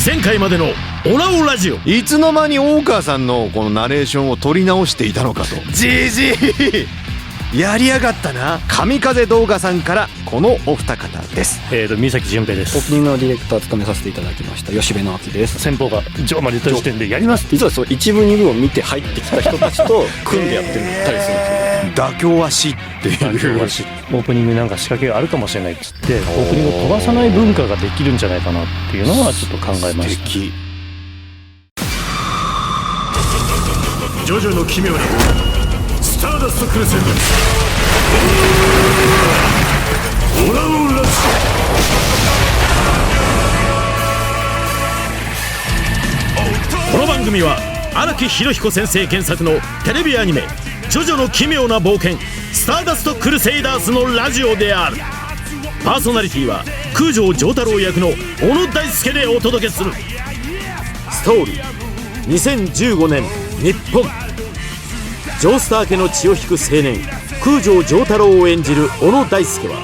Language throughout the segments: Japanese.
2000回までのオラオラジオ。いつの間に大川さんのこのナレーションを取り直していたのかと。じじいやりやがったな。神風動画さんからこのお二方です。三崎純平です。オープニングのディレクターを務めさせていただきました吉部直樹です。先方が上まで言った時点でやります。実はそう一部二部を見て入ってきた人たちと組んでやってるたりするんですよ。妥協はしっていう。オープニングなんか仕掛けがあるかもしれないっつって、オープニングを飛ばさない文化ができるんじゃないかなっていうのはちょっと考えました。ジョジョの奇妙なスターダストクルセンダーオラオラジオ。この番組は荒木博彦先生原作のテレビアニメジョジョの奇妙な冒険スターダストクルセイダースのラジオである。パーソナリティは空城城太郎役の小野大輔でお届けする。ストーリー2015年日本。ジョースター家の血を引く青年空城城太郎を演じる小野大輔は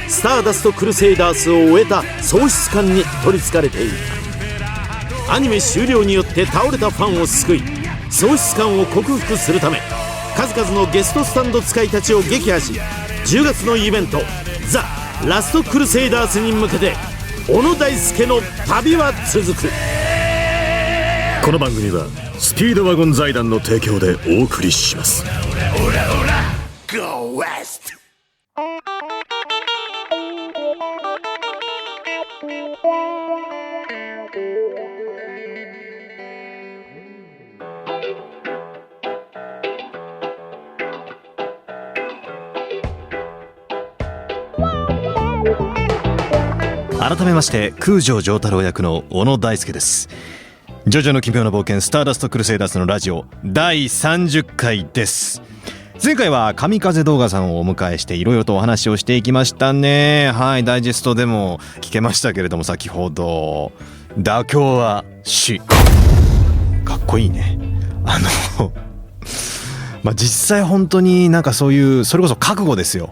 スターダストクルセイダースを終えた喪失感に取りつかれていた。アニメ終了によって倒れたファンを救い喪失感を克服するため数々のゲストスタンド使いたちを撃破し、10月のイベントザ・ラストクルセイダースに向けて小野大輔の旅は続く。この番組はスピードワゴン財団の提供でお送りします。Go West。改めまして空城城太郎役の小野大輔です。ジョジョの奇妙な冒険スターダストクルセイダースのラジオ第30回です。前回は神風動画さんをお迎えしていろいろとお話をしていきましたね。はい、ダイジェストでも聞けましたけれども、先ほど妥協はし、かっこいいね。実際本当になんかそういうそれこそ覚悟ですよ。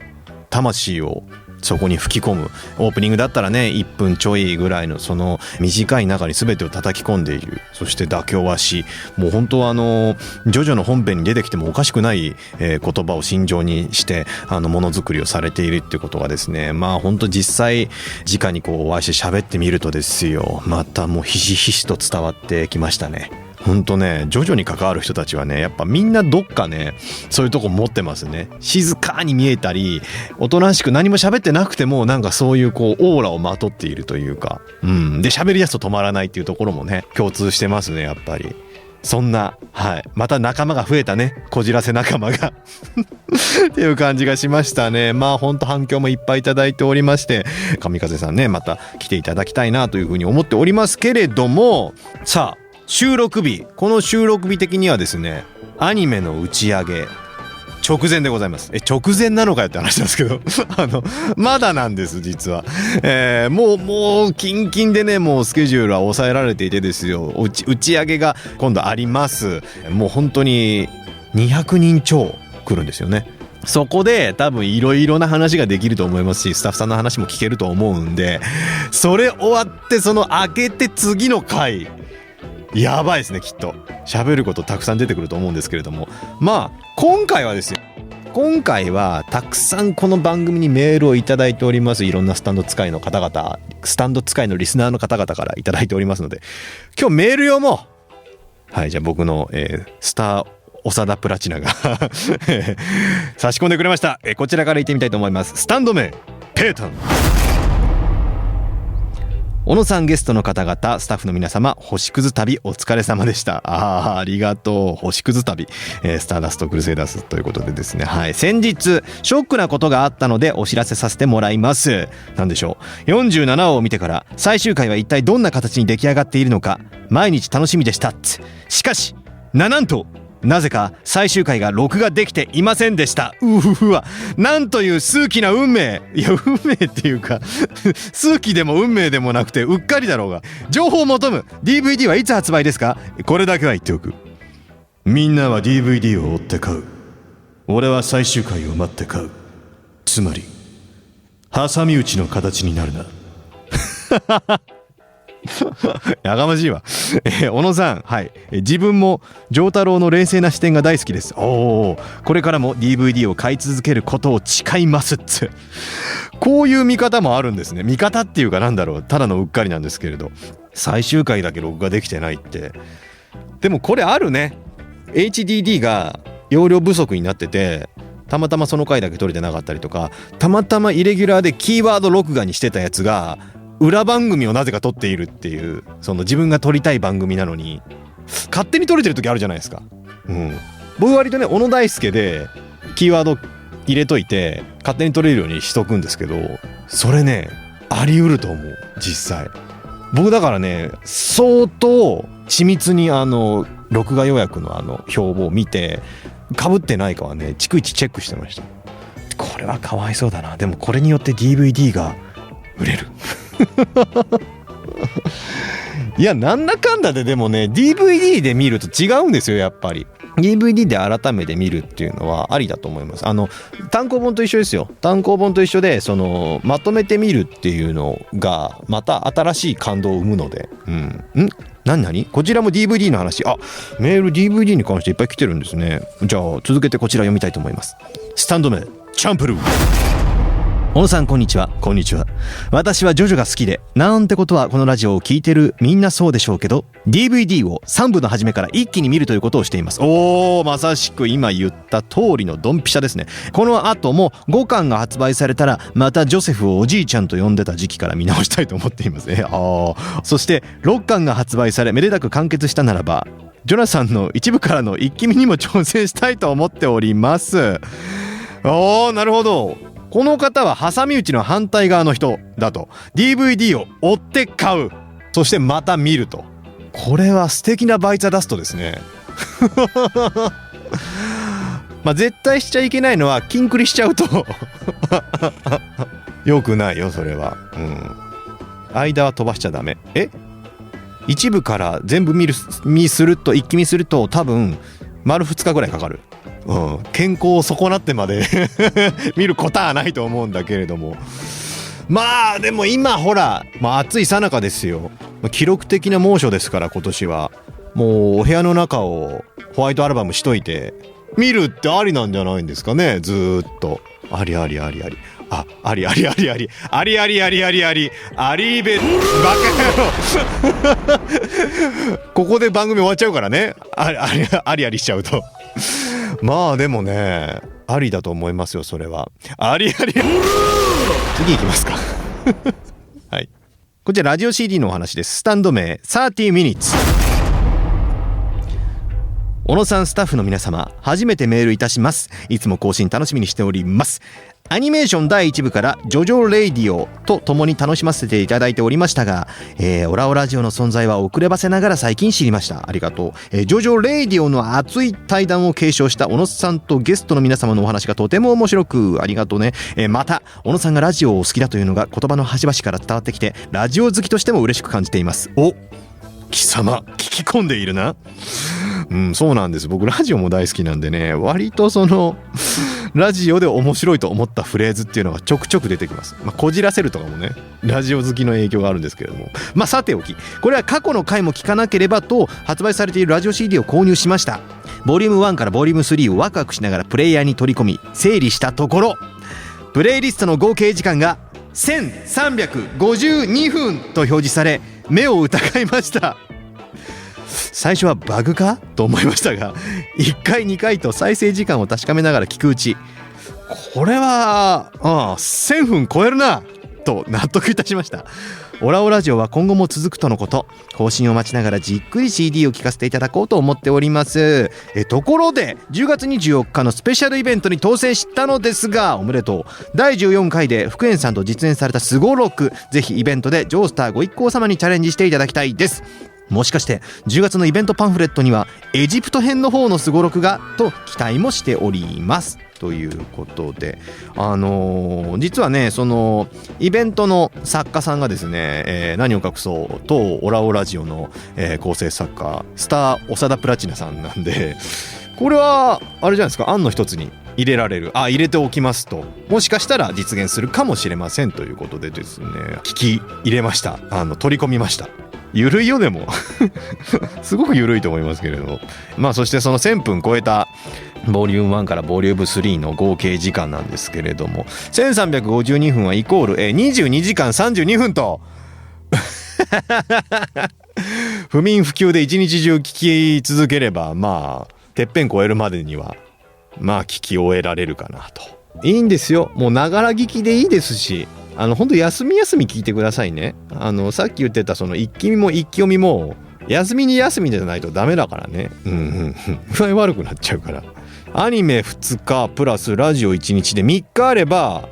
魂をそこに吹き込む。オープニングだったらね1分ちょいぐらいのその短い中に全てを叩き込んでいる。そして妥協はし、もう本当はジョジョの本編に出てきてもおかしくない、言葉を心情にしてものづくりをされているっていうことがですね、まあ本当実際直にこうお会いして喋ってみるとですよ、またもうひしひしと伝わってきましたね。ほんとね、ジョジョに関わる人たちはね、やっぱみんなどっかねそういうとこ持ってますね。静かに見えたり、おとなしく何も喋ってなくてもなんかそういうこうオーラをまとっているというか、で喋り出すと止まらないっていうところもね共通してますね、やっぱり。そんな、はい、また仲間が増えたね、こじらせ仲間がっていう感じがしましたね。まあほんと反響もいっぱいいただいておりまして、神風さんねまた来ていただきたいなというふうに思っておりますけれども、さあ収録日、この収録日的にはですねアニメの打ち上げ直前でございます。直前なのかよって話なんですけどまだなんです実は。もうキンキンでね、もうスケジュールは抑えられていてですよ、打ち上げが今度あります。もう本当に200人超来るんですよね。そこで多分いろいろな話ができると思いますし、スタッフさんの話も聞けると思うんで、それ終わってその明けて次の回やばいですね。きっと喋ることたくさん出てくると思うんですけれども、まあ今回はですよ、今回はたくさんこの番組にメールをいただいております。いろんなスタンド使いの方々、スタンド使いのリスナーの方々からいただいておりますので、今日メール読もう。はい、じゃあ僕の、スター長田プラチナが差し込んでくれました。こちらから言ってみたいと思います。スタンド名ペータン。小野さん、ゲストの方々、スタッフの皆様、星屑旅お疲れ様でした。ありがとう。星屑旅、スターダストクルセイダースということでですね、はい、先日ショックなことがあったのでお知らせさせてもらいます。なんでしょう、47話を見てから最終回は一体どんな形に出来上がっているのか毎日楽しみでした。しかしなんとなぜか最終回が録画できていませんでした。うわ、なんという数奇な運命。いや、運命っていうか数奇でも運命でもなくてうっかりだろうが。情報を求む DVD はいつ発売ですか？これだけは言っておく。みんなは DVD を追って買う。俺は最終回を待って買う。つまり挟み撃ちの形になるなやがましいわ。小野さん、はい、自分も丈太郎の冷静な視点が大好きです。おー、これからも DVD を買い続けることを誓いますって。こういう見方もあるんですね。見方っていうかなんだろう、ただのうっかりなんですけれど、最終回だけ録画できてないって。でもこれあるね。 HDD が容量不足になってて、たまたまその回だけ撮れてなかったりとか、たまたまイレギュラーでキーワード録画にしてたやつが裏番組をなぜか撮っているっていう、その自分が撮りたい番組なのに勝手に撮れてる時あるじゃないですか。僕割とね、小野大輔でキーワード入れといて勝手に撮れるようにしとくんですけど、それねあり得ると思う。実際僕だからね、相当緻密に録画予約の表を見て被ってないかはね逐一チェックしてました。これはかわいそうだな。でもこれによって DVD が売れるいや、なんだかんだででもね DVD で見ると違うんですよ。やっぱり DVD で改めて見るっていうのはありだと思います。単行本と一緒ですよ。単行本と一緒で、そのまとめて見るっていうのがまた新しい感動を生むので。何こちらも DVD の話。メール DVD に関していっぱい来てるんですね。じゃあ続けてこちら読みたいと思います。スタンド名チャンプルー。小野さん、こんにちは。こんにちは。私はジョジョが好きで、なんてことはこのラジオを聞いてるみんなそうでしょうけど、 DVD を3部の初めから一気に見るということをしています。まさしく今言った通りのドンピシャですね。この後も5巻が発売されたら、またジョセフをおじいちゃんと呼んでた時期から見直したいと思っていますね。そして6巻が発売されめでたく完結したならば、ジョナサンの一部からの一気見にも挑戦したいと思っております。なるほど。この方は挟み撃ちの反対側の人だと。 DVD を追って買う、そしてまた見ると。これは素敵なバイツァダストですね絶対しちゃいけないのはキンクリしちゃうとよくないよ、それは。間は飛ばしちゃダメ。一部から全部一気見すると多分丸2日ぐらいかかる。健康を損なってまで見ることはないと思うんだけれども、でも今ほら、暑い最中ですよ。記録的な猛暑ですから、今年はもうお部屋の中をホワイトアルバムしといて見るってありなんじゃないんですかね。ずーっとありありありありありありありありありありありありありありべバカ野郎ここで番組終わっちゃうからね。ありありしちゃうとでもね、ありだと思いますよ、それは。ありあり次行きますかはい、こちらラジオ CD のお話です。スタンド名30 minutes。小野さん、スタッフの皆様、初めてメールいたします。いつも更新楽しみにしております。アニメーション第1部からジョジョレイディオと共に楽しませていただいておりましたが、オラオラジオの存在は遅ればせながら最近知りました。ありがとう。ジョジョレイディオの熱い対談を継承した小野さんとゲストの皆様のお話がとても面白く、ありがとうね。また小野さんがラジオをお好きだというのが言葉の端々から伝わってきて、ラジオ好きとしても嬉しく感じています。貴様聞き込んでいるな。そうなんです。僕ラジオも大好きなんでね、割とそのラジオで面白いと思ったフレーズっていうのがちょくちょく出てきます。こじらせるとかもね、ラジオ好きの影響があるんですけれども、さておき、これは過去の回も聞かなければと発売されているラジオ CD を購入しました。ボリューム1からボリューム3をワクワクしながらプレイヤーに取り込み整理したところ、プレイリストの合計時間が1352分と表示され、目を疑いました。最初はバグかと思いましたが、1回2回と再生時間を確かめながら聞くうち、これは1000分超えるなと納得いたしました。オラオラジオは今後も続くとのこと。更新を待ちながらじっくり CD を聞かせていただこうと思っております。ところで10月24日のスペシャルイベントに当選したのですが、おめでとう。第14回で福円さんと実演されたスゴロク、ぜひイベントでジョースターご一行様にチャレンジしていただきたいです。もしかして10月のイベントパンフレットにはエジプト編の方のスゴロクがと期待もしておりますということで、実はね、そのイベントの作家さんがですね、何を隠そう当オラオラジオの、構成作家スター長田プラチナさんなんで、これはあれじゃないですか、案の一つに入れられる、入れておきますと、もしかしたら実現するかもしれませんということでですね、聞き入れました。取り込みました。ゆるいよでもすごくゆるいと思いますけれども、まあそしてその1000分超えたボリューム1からボリューム3の合計時間なんですけれども、1352分はイコール22時間32分と不眠不休で一日中聞き続ければ、まあてっぺん超えるまでにはまあ聞き終えられるかなと。いいんですよ、もうながら聞きでいいですし、本当休み休み聞いてくださいね。さっき言ってたその一気見も一気読みも休みに休みじゃないとダメだからね。具合悪くなっちゃうから。アニメ2日プラスラジオ1日で3日あれば、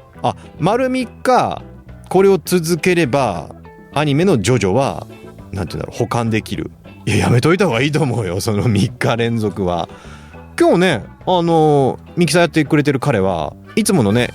丸3日これを続ければアニメのジョジョはなんていうんだろう、保管できる。いや、やめといた方がいいと思うよ、その3日連続は。今日ねミキサーやってくれてる彼はいつものね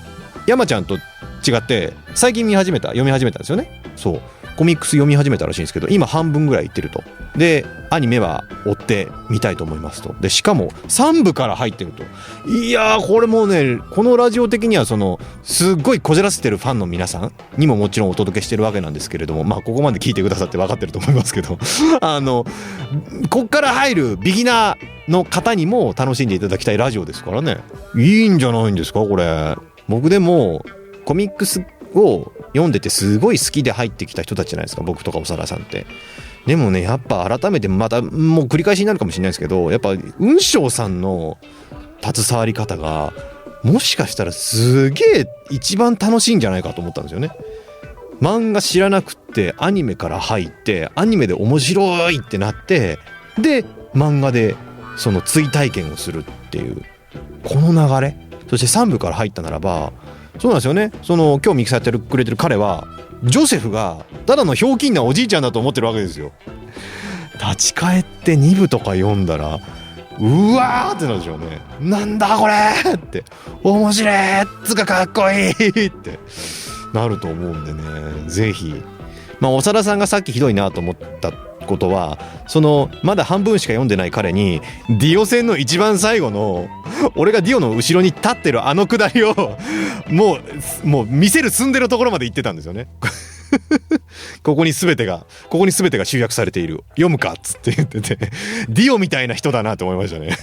山ちゃんと違って最近読み始めたんですよね。そうコミックス読み始めたらしいんですけど、今半分ぐらいいってると。でアニメは追ってみたいと思いますと。でしかも3部から入ってると。いやーこれもうね、このラジオ的にはそのすっごいこじらせてるファンの皆さんにももちろんお届けしてるわけなんですけれども、まあここまで聞いてくださって分かってると思いますけどこっから入るビギナーの方にも楽しんでいただきたいラジオですからね。いいんじゃないんですかこれ。僕でもコミックスを読んでてすごい好きで入ってきた人たちじゃないですか、僕とか長田さんって。でもねやっぱ改めてまたもう繰り返しになるかもしれないですけど、やっぱ雲翔さんの携わり方がもしかしたらすげえ一番楽しいんじゃないかと思ったんですよね。漫画知らなくってアニメから入ってアニメで面白いってなって、で漫画でその追体験をするっていうこの流れ。そして3部から入ったならばそうなんですよね。その今日ミキサーやってくれてる彼はジョセフがただのひょうきんなおじいちゃんだと思ってるわけですよ。立ち返って2部とか読んだらうわーってなるでしょうね。なんだこれって面白いつかかっこいいってなると思うんでね、ぜひ。まあ長田さんがさっきひどいなと思ったことは、そのまだ半分しか読んでない彼にディオ戦の一番最後の俺がディオの後ろに立ってるあのくだりをもう見せる済んでるところまで行ってたんですよねここに全てが集約されている、読むかっつって言っててディオみたいな人だなと思いましたね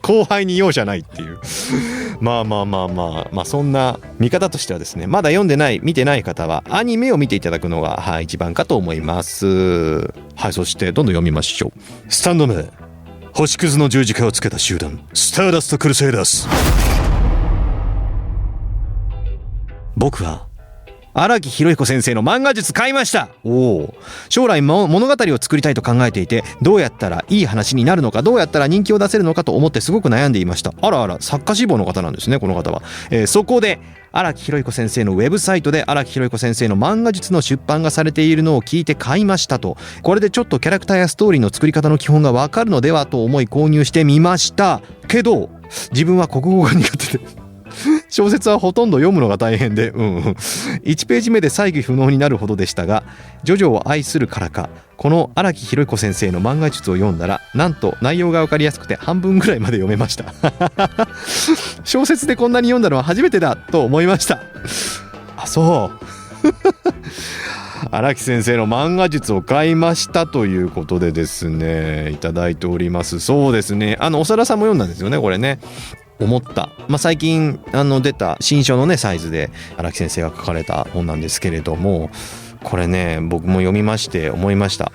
後輩に容赦ないっていうまあそんな見方としてはですね、まだ読んでない見てない方はアニメを見ていただくのが、一番かと思います。はい、そしてどんどん読みましょう。スタンド名星屑の十字架をつけた集団スターダストクルセイダース。僕は荒木博彦先生の漫画術買いました。将来物語を作りたいと考えていて、どうやったらいい話になるのか、どうやったら人気を出せるのかと思ってすごく悩んでいました。あら作家志望の方なんですね、この方は。そこで荒木博彦先生のウェブサイトで荒木博彦先生の漫画術の出版がされているのを聞いて買いましたと。これでちょっとキャラクターやストーリーの作り方の基本がわかるのではと思い購入してみましたけど、自分は国語が苦手で小説はほとんど読むのが大変で、1ページ目で再起不能になるほどでしたが、ジョジョを愛するからかこの荒木博彦先生の漫画術を読んだら、なんと内容が分かりやすくて半分ぐらいまで読めました小説でこんなに読んだのは初めてだと思いました。そう荒木先生の漫画術を買いましたということでですね、いただいております。そうですね、長田さんも読んだんですよね、これね。思った、最近出た新書のねサイズで荒木先生が書かれた本なんですけれども、これね僕も読みまして思いました。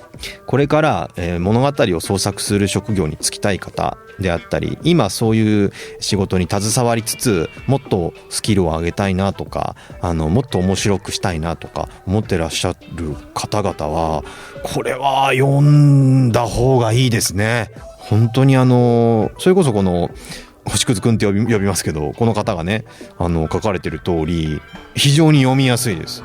これから、物語を創作する職業に就きたい方であったり、今そういう仕事に携わりつつもっとスキルを上げたいなとか、もっと面白くしたいなとか思ってらっしゃる方々はこれは読んだ方がいいですね。本当にそれこそこの星屑くんって呼びますけど、この方がね書かれてる通り非常に読みやすいです。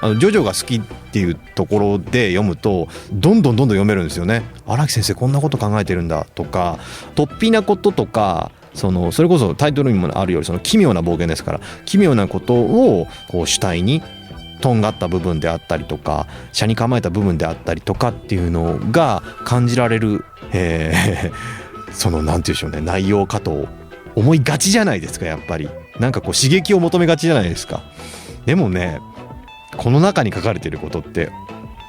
ジョジョが好きっていうところで読むとどんどん読めるんですよね。荒木先生こんなこと考えてるんだとか、突飛なこととか、それこそタイトルにもあるようにその奇妙な冒険ですから、奇妙なことをこう主体にとんがった部分であったりとか、斜に構えた部分であったりとかっていうのが感じられる、そのなんていうんでしょうね、内容かと思いがちじゃないですか。やっぱりなんかこう刺激を求めがちじゃないですか。でもねこの中に書かれていることって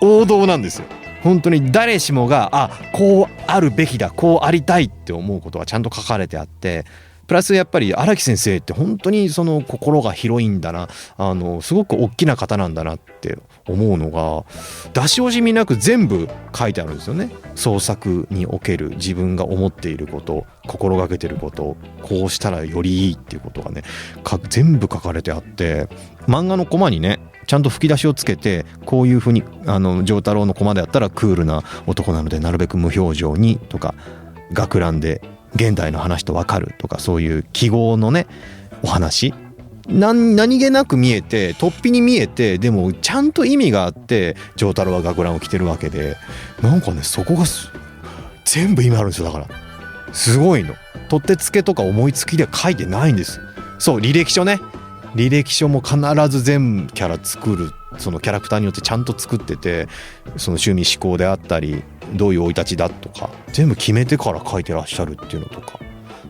王道なんですよ。本当に誰しもがこうあるべきだ、こうありたいって思うことがちゃんと書かれてあって、プラスやっぱり荒木先生って本当にその心が広いんだな、すごく大きな方なんだなって思うのが、出し惜しみなく全部書いてあるんですよね。創作における自分が思っていること、心がけてること、こうしたらよりいいっていうことがね全部書かれてあって、漫画のコマにねちゃんと吹き出しをつけて、こういうふうに丈太郎のコマであったらクールな男なのでなるべく無表情にとか、学ランで現代の話と分かるとか、そういう記号のねお話、何気なく見えて突飛に見えて、でもちゃんと意味があって丈太郎は学ランを着てるわけで、なんかねそこが全部意味あるんですよ。だからすごいの。取ってつけとか思いつきで書いてないんです。そう、履歴書ね、履歴書も必ず全キャラ作る、そのキャラクターによってちゃんと作ってて、その趣味思考であったりどういう生い立ちだとか全部決めてから書いてらっしゃるっていうのとか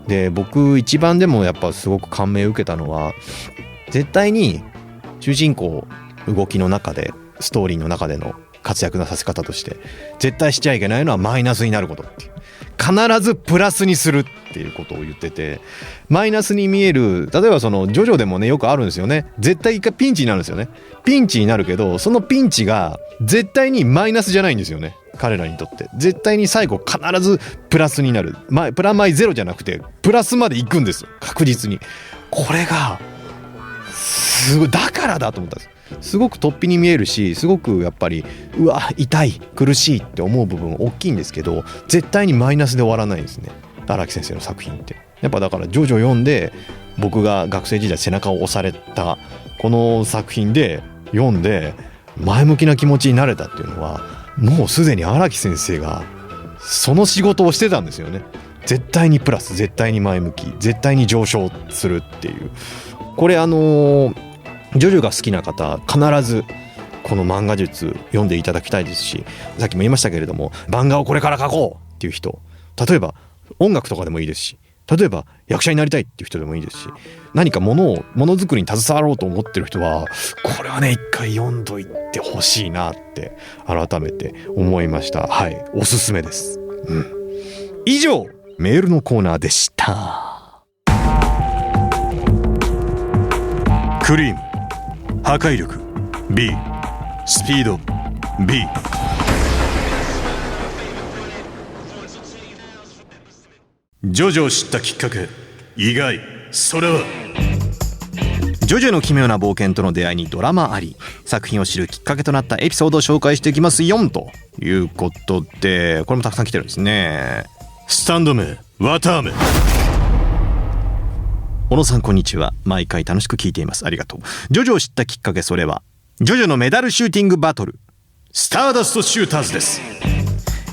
で、僕一番でもやっぱすごく感銘を受けたのは、絶対に主人公動きの中でストーリーの中での活躍のさせ方として絶対しちゃいけないのはマイナスになることっていう、必ずプラスにするっていうことを言ってて、マイナスに見える、例えばそのジョジョでもねよくあるんですよね。絶対一回ピンチになるんですよね。ピンチになるけど、そのピンチが絶対にマイナスじゃないんですよね。彼らにとって絶対に最後必ずプラスになる、プラマイゼロじゃなくてプラスまで行くんですよ、確実に。これがすごい、だからだと思ったんです。すごく突飛に見えるし、すごくやっぱりうわ痛い苦しいって思う部分大きいんですけど、絶対にマイナスで終わらないんですね、荒木先生の作品って。やっぱだからジョジョ読んで、僕が学生時代背中を押されたこの作品で読んで前向きな気持ちになれたっていうのは、もうすでに荒木先生がその仕事をしてたんですよね。絶対にプラス、絶対に前向き、絶対に上昇するっていう。これジョジョが好きな方必ずこの漫画術読んでいただきたいですし、さっきも言いましたけれども、漫画をこれから描こうっていう人、例えば音楽とかでもいいですし、例えば役者になりたいっていう人でもいいですし、何かものづくりに携わろうと思ってる人はこれはね一回読んどいてほしいなって改めて思いました。はい、おすすめです。以上メールのコーナーでした。クリーム破壊力 B、 スピード B。 ジョジョを知ったきっかけ、意外、それはジョジョの奇妙な冒険との出会いにドラマあり、作品を知るきっかけとなったエピソードを紹介していきます4ということで、これもたくさん来てるんですね。スタンド名わたあめ。小野さんこんにちは、毎回楽しく聞いています。ありがとう。ジョジョを知ったきっかけ、それはジョジョのメダルシューティングバトルスターダストシューターズです。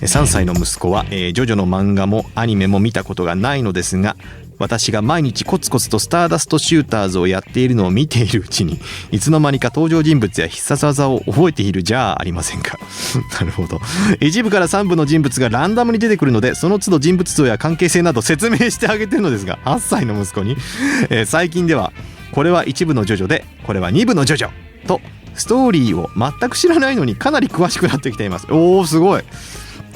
3歳の息子は、ジョジョの漫画もアニメも見たことがないのですが、私が毎日コツコツとスターダストシューターズをやっているのを見ているうちに、いつの間にか登場人物や必殺技を覚えているじゃありませんか。なるほど。1部から3部の人物がランダムに出てくるので、その都度人物像や関係性など説明してあげてるのですが、8歳の息子に、最近ではこれは1部のジョジョで、これは2部のジョジョとストーリーを全く知らないのにかなり詳しくなってきています。おーすごい。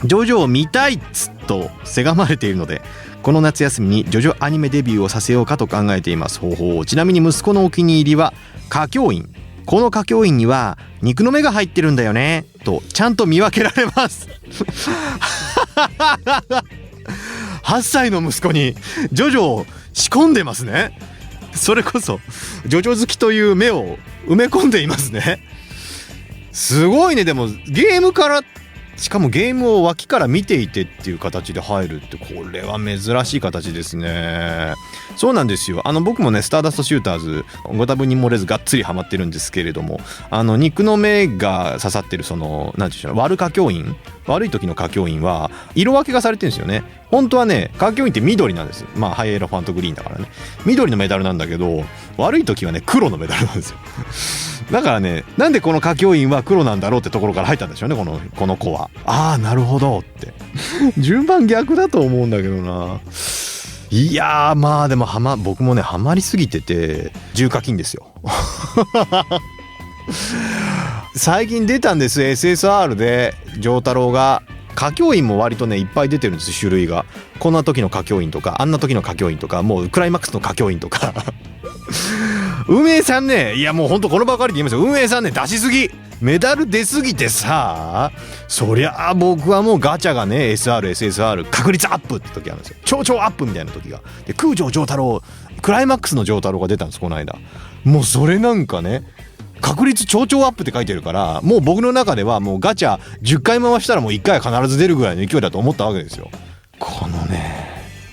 ジョジョを見たいっつとせがまれているので、この夏休みにジョジョアニメデビューをさせようかと考えています。ちなみに息子のお気に入りは歌教員。この歌教員には肉の目が入ってるんだよねとちゃんと見分けられます8歳の息子にジョジョを仕込んでますね。それこそジョジョ好きという目を埋め込んでいますね。すごいね。でもゲームから、しかもゲームを脇から見ていてっていう形で入るって、これは珍しい形ですね。そうなんですよ。僕もねスターダストシューターズご多分に漏れずがっつりハマってるんですけれども、肉の目が刺さってるその何て言うんでしょう、悪歌教員、悪い時の歌教員は色分けがされてるんですよね。本当はね歌教員って緑なんですよ。まあハイエロファントグリーンだからね、緑のメダルなんだけど、悪い時はね黒のメダルなんですよ。だからね、なんでこの歌教員は黒なんだろうってところから入ったんでしょうね、この子は。ああなるほどって順番逆だと思うんだけどな。いやーまあでも僕もねハマりすぎてて重課金ですよ最近出たんです SSR で丈太郎が。歌教員も割とねいっぱい出てるんです種類が。こんな時の歌教員とかあんな時の歌教員とかもうクライマックスの歌教員とか運営さんね、いやもうほんとこのばかりで言いますよ、運営さんね出しすぎ、メダル出すぎてさ、そりゃあ僕はもうガチャがね SRSSR 確率アップって時あるんですよ、超超アップみたいな時が。で空城丈太郎クライマックスの丈太郎が出たんですこの間。もうそれなんかね確率超超アップって書いてるから、もう僕の中ではもうガチャ10回回したらもう1回は必ず出るぐらいの勢いだと思ったわけですよ。このね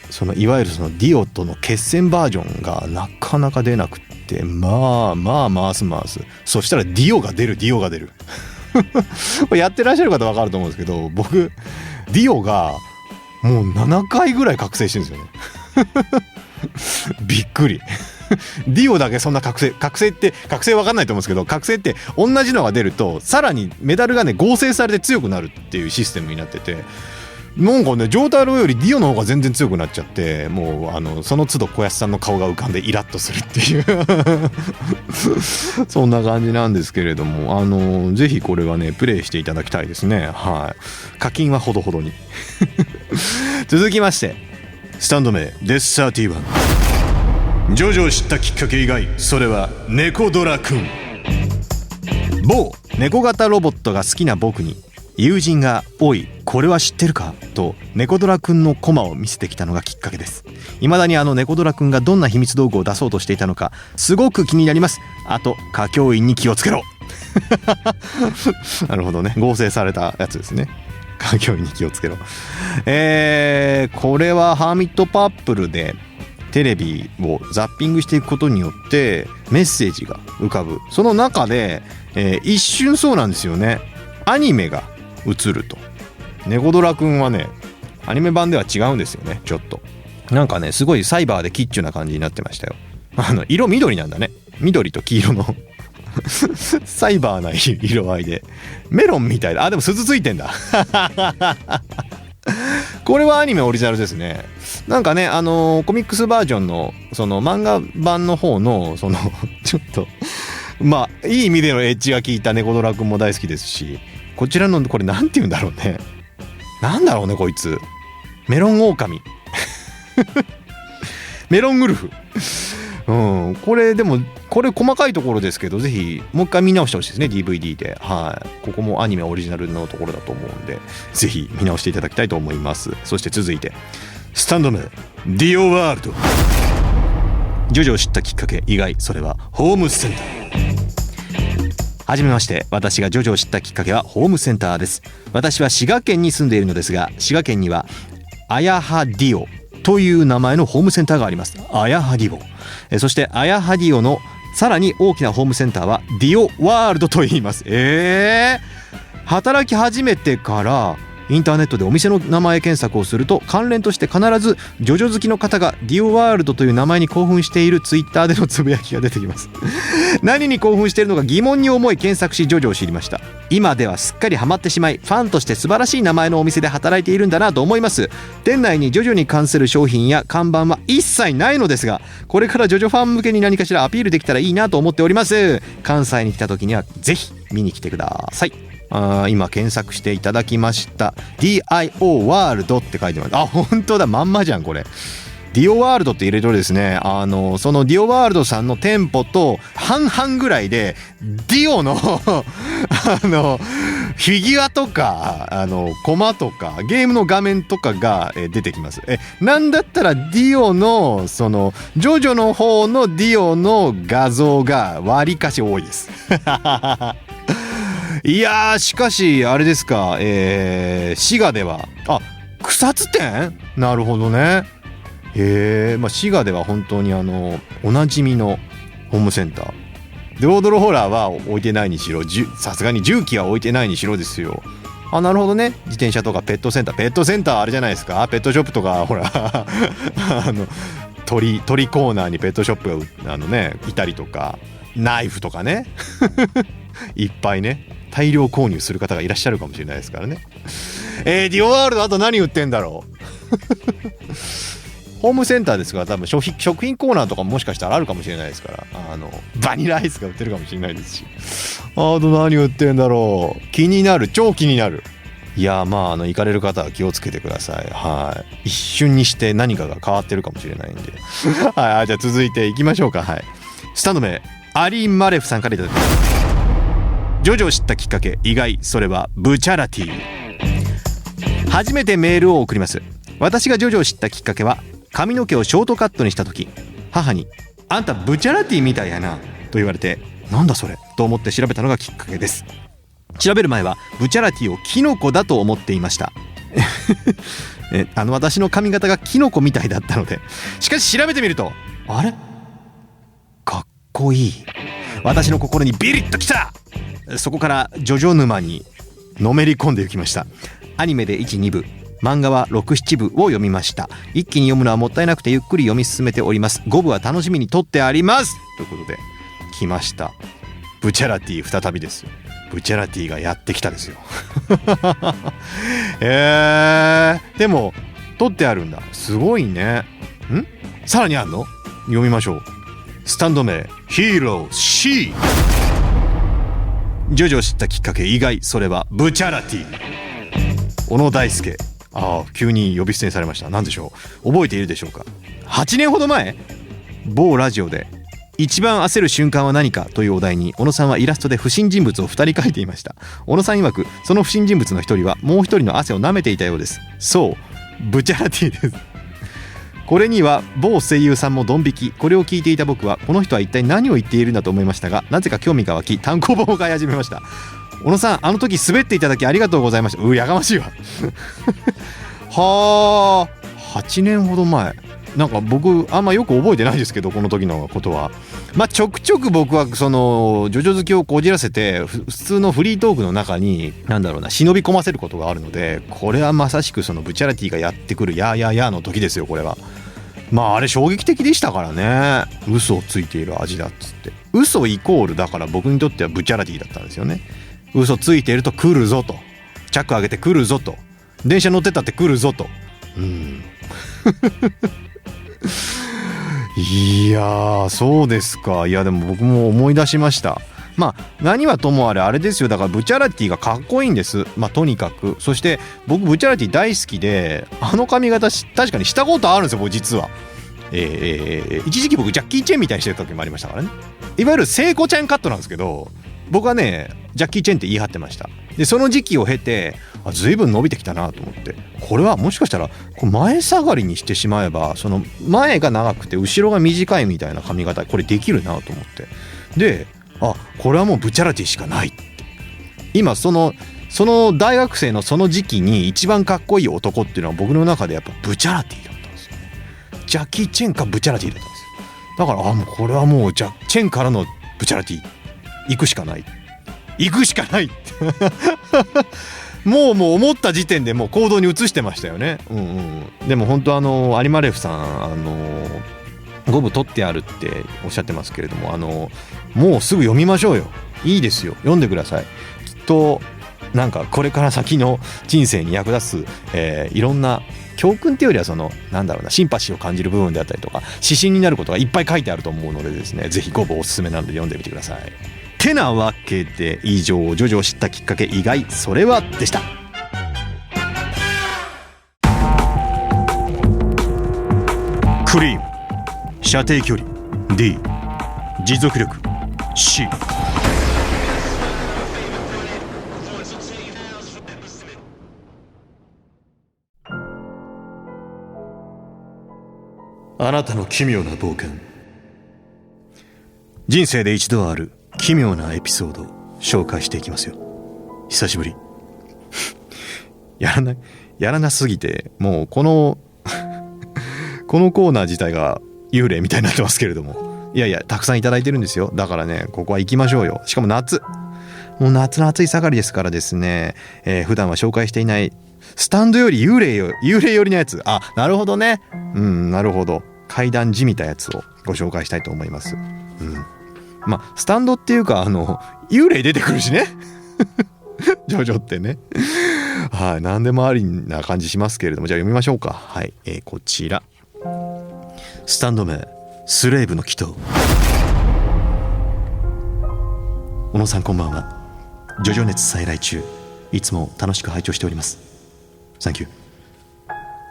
そのいわゆるそのディオとの決戦バージョンがなかなか出なくって、まあ回すそしたらディオが出るこれやってらっしゃる方分かると思うんですけど、僕ディオがもう7回ぐらい覚醒してるんですよねびっくりディオだけそんな覚醒って覚醒分かんないと思うんですけど、覚醒って同じのが出るとさらにメダルがね合成されて強くなるっていうシステムになってて、なんかね丈太郎よりディオの方が全然強くなっちゃって、もうその都度小安さんの顔が浮かんでイラッとするっていうそんな感じなんですけれども、ぜひこれはねプレイしていただきたいですね。はい、課金はほどほどに続きましてスタンド名デス31。ジョジョを知ったきっかけ以外、それは猫ドラくん。某猫型ロボットが好きな僕に友人が「おいこれは知ってるか?」と猫ドラくんのコマを見せてきたのがきっかけです。未だに猫ドラくんがどんな秘密道具を出そうとしていたのかすごく気になります。あと歌教員に気をつけろなるほどね、合成されたやつですね。歌教員に気をつけろ。これはハーミットパープルでテレビをザッピングしていくことによってメッセージが浮かぶ。その中で、一瞬そうなんですよね、アニメが映ると。猫ドラくんはねアニメ版では違うんですよね。ちょっとなんかねすごいサイバーでキッチュな感じになってましたよ。色緑なんだね、緑と黄色のサイバーな色合いでメロンみたいだ。あでも鈴ついてんだこれはアニメオリジナルですね。なんかねコミックスバージョンのその漫画版の方のそのちょっとまあいい意味でのエッジが効いた猫ドラくんも大好きですし、こちらのこれなんて言うんだろうね、なんだろうねこいつ、メロン狼メロンウルフこれでもこれ細かいところですけどぜひもう一回見直してほしいですね DVD で。はい、ここもアニメオリジナルのところだと思うんでぜひ見直していただきたいと思います。そして続いてスタンド名ディオワールド。ジョジョを知ったきっかけ以外、それはホームセンター。はじめまして、私がジョジョを知ったきっかけはホームセンターです。私は滋賀県に住んでいるのですが、滋賀県にはあやはディオという名前のホームセンターがあります。あやはディオ、そしてあやはディオのさらに大きなホームセンターはディオワールドと言います。働き始めてからインターネットでお店の名前検索をすると関連として必ずジョジョ好きの方がディオワールドという名前に興奮しているツイッターでのつぶやきが出てきます何に興奮しているのか疑問に思い検索しジョジョを知りました。今ではすっかりハマってしまいファンとして素晴らしい名前のお店で働いているんだなと思います。店内にジョジョに関する商品や看板は一切ないのですが、これからジョジョファン向けに何かしらアピールできたらいいなと思っております。関西に来た時にはぜひ見に来てください。今検索していただきました DIO ワールドって書いてます。あ本当だ、まんまじゃんこれ。ディオワールドって入れるとですね、そのディオワールドさんの店舗と半々ぐらいでディオのフィギュアとかコマとかゲームの画面とかが出てきます。なんだったらディオのそのジョジョの方のディオの画像がわりかし多いですいやーしかしあれですか、滋賀では草津店なるほどね。滋賀では本当におなじみのホームセンターでロードローラーは置いてないにしろさすがに重機は置いてないにしろですよ。なるほどね。自転車とかペットセンターあれじゃないですか。ペットショップとかほら鳥コーナーにペットショップがいたりとかナイフとかねいっぱいね大量購入する方がいらっしゃるかもしれないですからね。ディオワールドあと何売ってんだろうホームセンターですから多分食品コーナーとかももしかしたらあるかもしれないですから、バニラアイスが売ってるかもしれないですし、あと何売ってんだろう、気になる、超気になる。いや行かれる方は気をつけてください。はい、一瞬にして何かが変わってるかもしれないんではい、じゃあ続いていきましょうか。はい、スタンド名アリー・マレフさんからいただきます。ジョジョを知ったきっかけ、意外、それはブチャラティ。初めてメールを送ります。私がジョジョを知ったきっかけは、髪の毛をショートカットにした時、母にあんたブチャラティみたいやなと言われて、なんだそれと思って調べたのがきっかけです。調べる前はブチャラティをキノコだと思っていました私の髪型がキノコみたいだったので、しかし調べてみると、あれかっこいい。私の心にビリッときた。そこからジョジョ沼にのめり込んでいきました。アニメで 1,2 部、漫画は 6,7 部を読みました。一気に読むのはもったいなくてゆっくり読み進めております。5部は楽しみに撮ってありますということで来ました。ブチャラティ再びですよ。ブチャラティがやってきたですよでも撮ってあるんだ、すごいね。さらにあんの？読みましょう。スタンド名ヒーロー C。 ジョジョを知ったきっかけ、意外、それはブチャラティ。小野大輔、急に呼び捨てにされました。何でしょう、覚えているでしょうか。8年ほど前、某ラジオで一番焦る瞬間は何かというお題に、小野さんはイラストで不審人物を2人描いていました。小野さん曰く、その不審人物の1人はもう1人の汗を舐めていたようです。そう、ブチャラティです。これには某声優さんもドン引き。これを聞いていた僕は、この人は一体何を言っているんだと思いましたが、なぜか興味が湧き単行本を買い始めました。小野さん、あの時滑っていただきありがとうございました。やかましいわはあ、8年ほど前、なんか僕あんまよく覚えてないですけど、この時のことはちょくちょく僕はそのジョジョ好きをこじらせて、普通のフリートークの中に忍び込ませることがあるので、これはまさしくそのブチャラティがやってくるやーやーやーの時ですよ。これはあれ衝撃的でしたからね。嘘をついている味だっつって、嘘イコールだから僕にとってはブチャラティだったんですよね。嘘ついていると来るぞと、チャック上げて来るぞと、電車乗ってたって来るぞと。いやー、そうですか。いやでも僕も思い出しました。何はともあれあれですよ。だからブチャラティがかっこいいんです。とにかく。そして僕ブチャラティ大好きで、あの髪型確かにしたことあるんですよ、僕実は。一時期僕ジャッキー・チェンみたいにしてる時もありましたからね。いわゆる聖子ちゃんカットなんですけど、僕はねジャッキー・チェンって言い張ってました。でその時期を経て、随分伸びてきたなと思って、これはもしかしたら前下がりにしてしまえば、その前が長くて後ろが短いみたいな髪型、これできるなと思って、でこれはもうブチャラティしかないって。今その大学生のその時期に一番かっこいい男っていうのは僕の中でやっぱブチャラティだったんですよね。ジャッキー・チェンかブチャラティだったんですよ。だからもうこれはもうチェンからのブチャラティ行くしかないもう思った時点でもう行動に移してましたよね。でも本当アリマレフさん5部取ってあるっておっしゃってますけれども、もうすぐ読みましょうよ。いいですよ、読んでください。きっとなんかこれから先の人生に役立つ、いろんな教訓っていうよりはシンパシーを感じる部分であったりとか、指針になることがいっぱい書いてあると思うのでですね、ぜひ5部おすすめなので読んでみてください。てなわけで以上、ジョジョを知ったきっかけ、意外、それはでした。クリーム、射程距離 D、 持続力 C。 あなたの奇妙な冒険。人生で一度はある奇妙なエピソードを紹介していきますよ。久しぶりやらなすぎて、もうこのコーナー自体が幽霊みたいになってますけれども、いやたくさんいただいてるんですよ。だからね、ここは行きましょうよ。しかももう夏の暑い盛りですからですね、普段は紹介していないスタンドより幽霊寄りのやつ、なるほどね、なるほど、怪談じみたやつをご紹介したいと思います。スタンドっていうか幽霊出てくるしねジョジョってね何でもありな感じしますけれども、じゃあ読みましょうか。こちら。スタンド名スレーブの祈祷。小野さんこんばんは。ジョジョ熱再来中、いつも楽しく拝聴しております。サンキュー。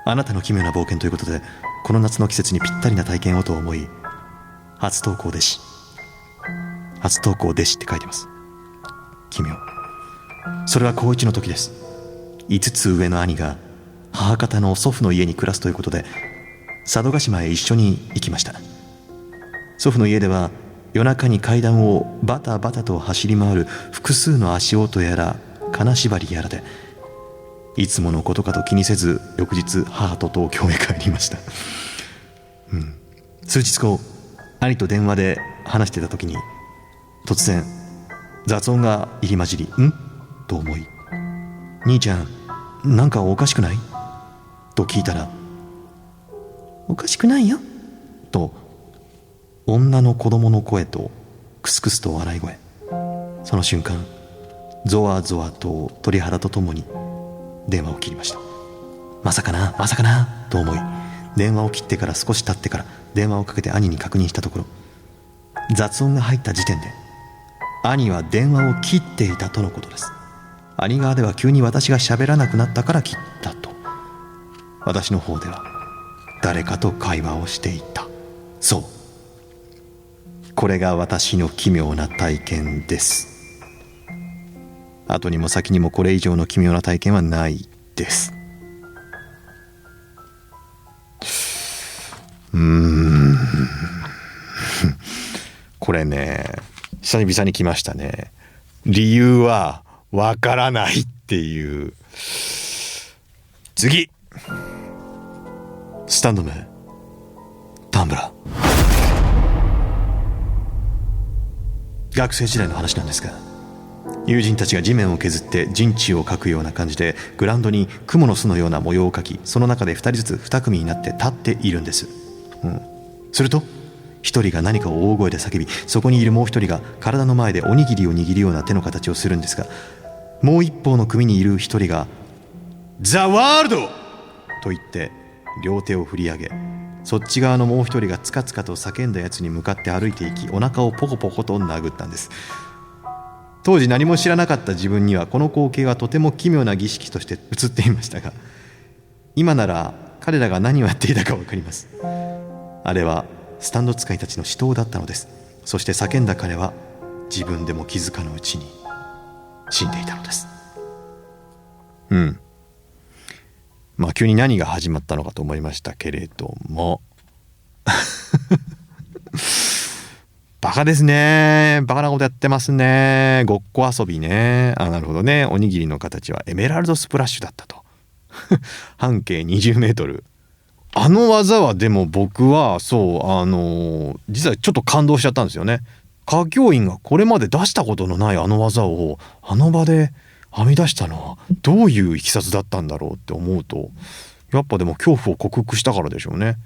あなたの奇妙な冒険ということで、この夏の季節にぴったりな体験をと思い、初投稿弟子って書いてます。奇妙。それは高1の時です。5つ上の兄が母方の祖父の家に暮らすということで、佐渡島へ一緒に行きました。祖父の家では夜中に階段をバタバタと走り回る複数の足音やら金縛りやらで、いつものことかと気にせず翌日母と東京へ帰りました。数日後、兄と電話で話していた時に突然雑音が入り混じり、と思い、兄ちゃんなんかおかしくない？と聞いたら、おかしくないよと女の子供の声とクスクスと笑い声。その瞬間、ゾワゾワと鳥肌とともに電話を切りました。まさかなと思い、電話を切ってから少し経ってから電話をかけて兄に確認したところ、雑音が入った時点で兄は電話を切っていたとのことです。兄側では急に私が喋らなくなったから切ったと、私の方では誰かと会話をしていた。そう、これが私の奇妙な体験です。後にも先にもこれ以上の奇妙な体験はないです。これね、久々に来ましたね。理由はわからないっていう。次、スタンド名タンブラー。学生時代の話なんですが、友人たちが地面を削って陣地を描くような感じでグラウンドに蜘蛛の巣のような模様を描き、その中で2人ずつ2組になって立っているんです。すると一人が何かを大声で叫び、そこにいるもう一人が体の前でおにぎりを握るような手の形をするんですが、もう一方の組にいる一人がザ・ワールドと言って両手を振り上げ、そっち側のもう一人がつかつかと叫んだやつに向かって歩いていき、お腹をポコポコと殴ったんです。当時何も知らなかった自分にはこの光景はとても奇妙な儀式として映っていましたが、今なら彼らが何をやっていたか分かります。あれはスタンド使いたちの死闘だったのです。そして叫んだ彼は自分でも気づかぬうちに死んでいたのです。まあ急に何が始まったのかと思いましたけれどもバカですね。バカなことやってますね。ごっこ遊びね。なるほどね。おにぎりの形はエメラルドスプラッシュだったと半径20メートル。あの技はでも僕はそう実はちょっと感動しちゃったんですよね。歌教員がこれまで出したことのないあの技をあの場で編み出したのはどういういきさつだったんだろうって思うと、やっぱでも恐怖を克服したからでしょうね。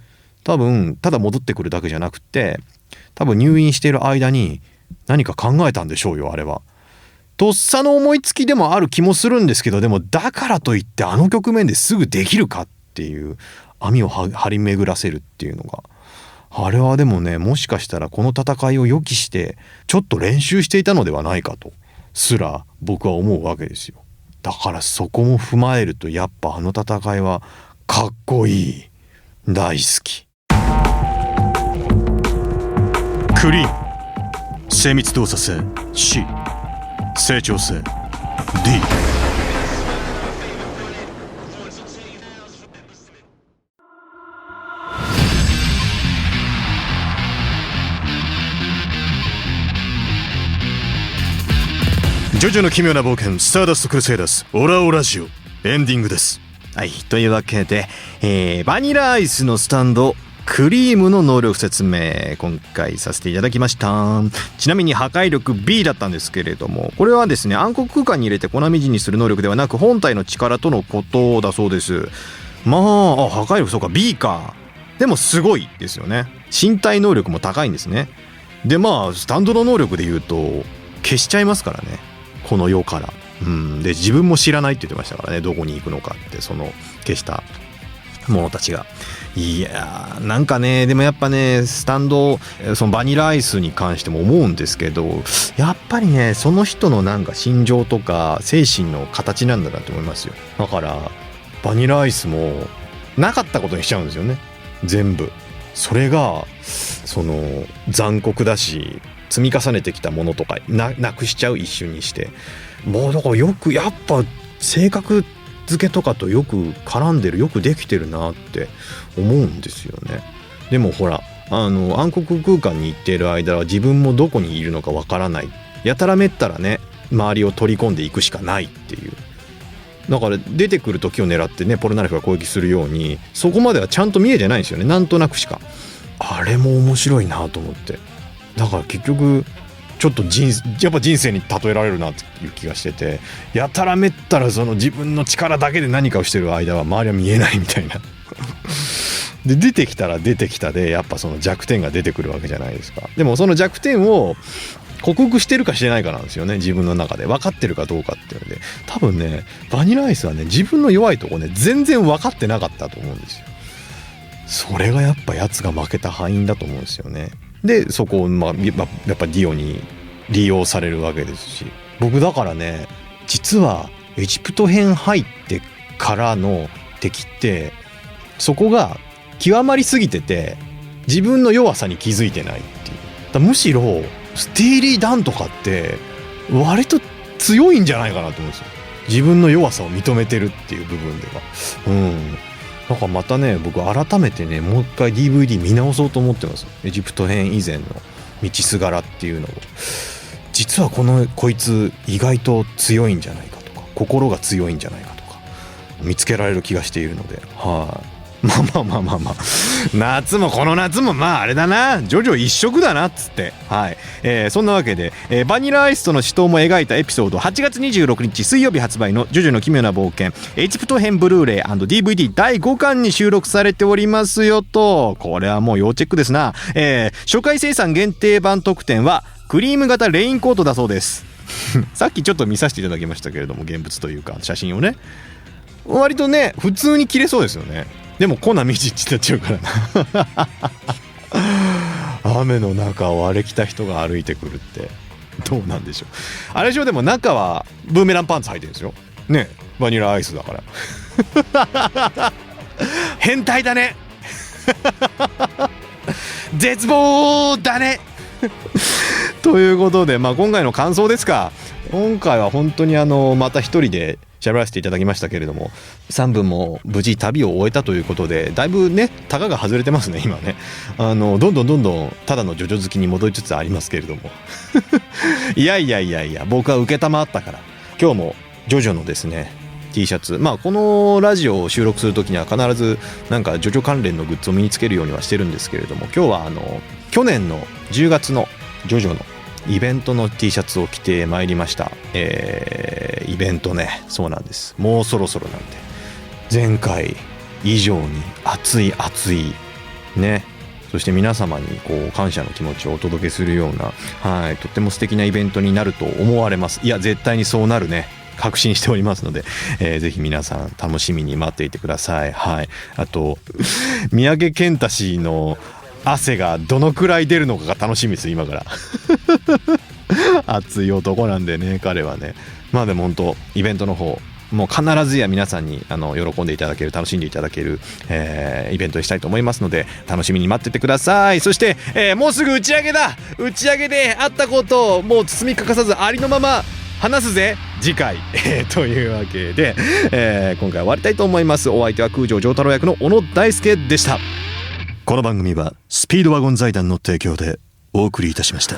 多分ただ戻ってくるだけじゃなくて、多分入院している間に何か考えたんでしょうよ。あれはとっさの思いつきでもある気もするんですけど、でもだからといってあの局面ですぐできるかっていう網を張り巡らせるっていうのが、あれはでもね、もしかしたらこの戦いを予期してちょっと練習していたのではないかとすら僕は思うわけですよ。だからそこも踏まえると、やっぱあの戦いはかっこいい。大好き。クリーン、精密動作性 C、 成長性 D。ジョジョの奇妙な冒険スターダストクルセイダーズオラオラジオエンディングです。はい、というわけで、バニラアイスのスタンドクリームの能力説明今回させていただきました。ちなみに破壊力 B だったんですけれども、これはですね、暗黒空間に入れて粉みじんにする能力ではなく本体の力とのことだそうです。まあ破壊力そうか B か。でもすごいですよね。身体能力も高いんですね。でまあスタンドの能力で言うと消しちゃいますからね、この世から。で自分も知らないって言ってましたからね、どこに行くのかって、その消した者たちが。いやーなんかねでもやっぱねスタンドそのバニラアイスに関しても思うんですけど、やっぱりねその人のなんか心情とか精神の形なんだなと思いますよ。だからバニラアイスもなかったことにしちゃうんですよね全部。それがその残酷だし積み重ねてきたものとかなくしちゃう一瞬にして、もうだからよくやっぱ性格付けとかとよく絡んでる、よくできてるなって思うんですよね。でもほら暗黒空間に行っている間は自分もどこにいるのかわからない、やたらめったらね周りを取り込んでいくしかないっていう。だから出てくる時を狙ってねポルナレフが攻撃するようにそこまではちゃんと見えてないんですよね、なんとなくしか。あれも面白いなと思って、だから結局ちょっとやっぱ人生に例えられるなっていう気がしてて、やたらめったらその自分の力だけで何かをしてる間は周りは見えないみたいなで出てきたら出てきたでやっぱその弱点が出てくるわけじゃないですか。でもその弱点を克服してるかしてないかなんですよね、自分の中で分かってるかどうかっていうので。多分ねバニラアイスはね自分の弱いとこね全然分かってなかったと思うんですよ。それがやっぱやつが負けた敗因だと思うんですよね。でそこをやっぱディオに利用されるわけですし、僕だからね実はエジプト編入ってからの敵ってそこが極まりすぎてて自分の弱さに気づいてないっていう。だむしろスティーリー・ダンとかって割と強いんじゃないかなと思うんですよ、自分の弱さを認めてるっていう部分では。なんかまたね僕改めてねもう一回 DVD 見直そうと思ってます。エジプト編以前の道すがらっていうのを、実はこいつ意外と強いんじゃないかとか心が強いんじゃないかとか見つけられる気がしているので、まあ夏もこの夏もまああれだなジョジョ一色だなっつって、そんなわけで、バニラアイスとの死闘も描いたエピソード8月26日水曜日発売のジョジョの奇妙な冒険エジプト編ブルーレイ &DVD 第5巻に収録されておりますよと。これはもう要チェックですな。初回生産限定版特典はクリーム型レインコートだそうですさっきちょっと見させていただきましたけれども、現物というか写真をね割とね普通に着れそうですよね。でもコナミジってなっちゃうからな雨の中をあれ着た人が歩いてくるってどうなんでしょう。あれでしょ、でも中はブーメランパンツ履いてるんですよね、バニラアイスだから変態だね絶望だねということで、今回の感想ですか。今回は本当にまた一人で喋らせていただきましたけれども、3部も無事旅を終えたということでだいぶねタガが外れてますね今ね。どんどんただのジョジョ好きに戻りつつありますけれどもいや僕は受けたまったから今日もジョジョのですね T シャツ、このラジオを収録する時には必ずなんかジョジョ関連のグッズを身につけるようにはしてるんですけれども、今日は去年の10月のジョジョのイベントの T シャツを着てまいりました。イベントね、そうなんです、もうそろそろなんで前回以上に熱いね、そして皆様にこう感謝の気持ちをお届けするような、とっても素敵なイベントになると思われます。いや絶対にそうなるね、確信しておりますので、ぜひ皆さん楽しみに待っていてください。あと三宅健太氏の汗がどのくらい出るのかが楽しみです今から熱い男なんでね彼はね。でも本当イベントの方もう必ずや皆さんに喜んでいただける、楽しんでいただける、イベントにしたいと思いますので楽しみに待っててください。そして、もうすぐ打ち上げだ。打ち上げであったことをもう包み隠さずありのまま話すぜ次回、というわけで、今回終わりたいと思います。お相手は空城城太郎役の小野大輔でした。この番組はスピードワゴン財団の提供でお送りいたしました。